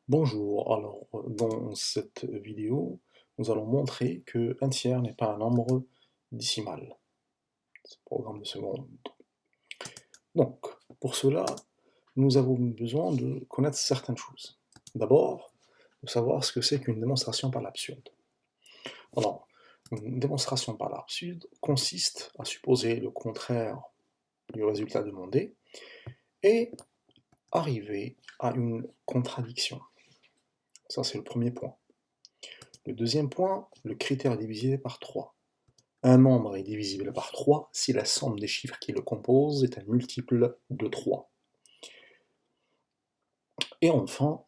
Bonjour, alors dans cette vidéo, nous allons montrer que un tiers n'est pas un nombre décimal. C'est le programme de seconde. Donc, pour cela, nous avons besoin de connaître certaines choses. D'abord, de savoir ce que c'est qu'une démonstration par l'absurde. Alors, une démonstration par l'absurde consiste à supposer le contraire du résultat demandé et arriver à une contradiction. Ça, c'est le premier point. Le deuxième point, le critère divisé par 3. Un nombre est divisible par 3 si la somme des chiffres qui le composent est un multiple de 3. Et enfin,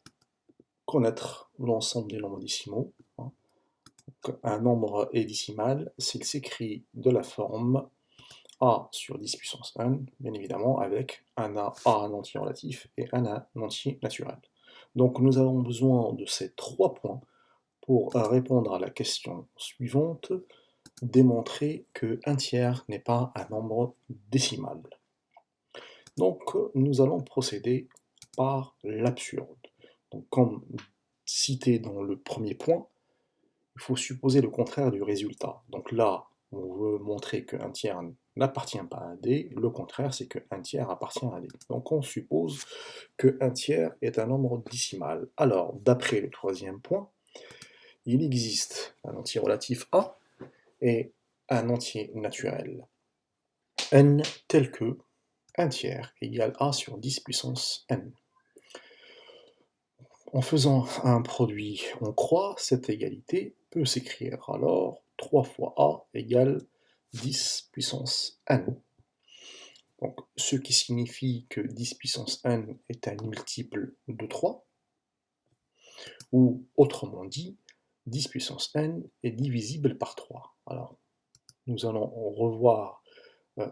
connaître l'ensemble des nombres décimaux. Un nombre est décimal s'il s'écrit de la forme a sur 10 puissance n, bien évidemment, avec un a un entier relatif et un entier naturel. Donc nous avons besoin de ces 3 points pour répondre à la question suivante: démontrer que 1 tiers n'est pas un nombre décimal. Donc nous allons procéder par l'absurde. Donc comme cité dans le premier point, il faut supposer le contraire du résultat. Donc là, on veut montrer qu'un tiers n'appartient pas à un D, le contraire c'est qu'un tiers appartient à un D. Donc on suppose qu'un tiers est un nombre décimal. Alors, d'après le troisième point, il existe un entier relatif A et un entier naturel n tel que 1 tiers égale a sur 10 puissance n. En faisant un produit en croix, cette égalité peut s'écrire alors 3 fois a égale 10 puissance n. Donc, ce qui signifie que 10 puissance n est un multiple de 3, ou autrement dit, 10 puissance n est divisible par 3. Alors, nous allons revoir le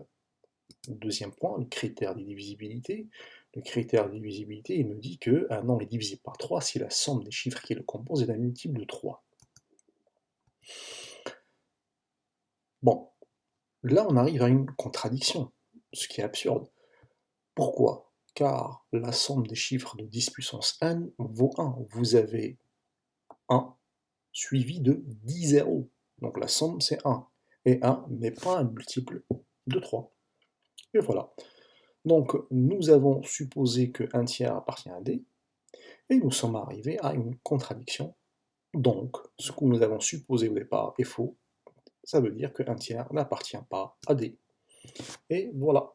deuxième point, le critère de divisibilité. Le critère de divisibilité, il me dit qu'un nombre est divisible par 3 si la somme des chiffres qui le composent est un multiple de 3. Bon, là on arrive à une contradiction, ce qui est absurde. Pourquoi? Car la somme des chiffres de 10 puissance n vaut 1. Vous avez 1 suivi de 10 zéros. Donc la somme c'est 1. Et 1 n'est pas un multiple de 3. Et voilà. Donc nous avons supposé que 1 tiers appartient à D, et nous sommes arrivés à une contradiction. Donc, ce que nous avons supposé au départ est faux, ça veut dire que 1 tiers n'appartient pas à D. Et voilà.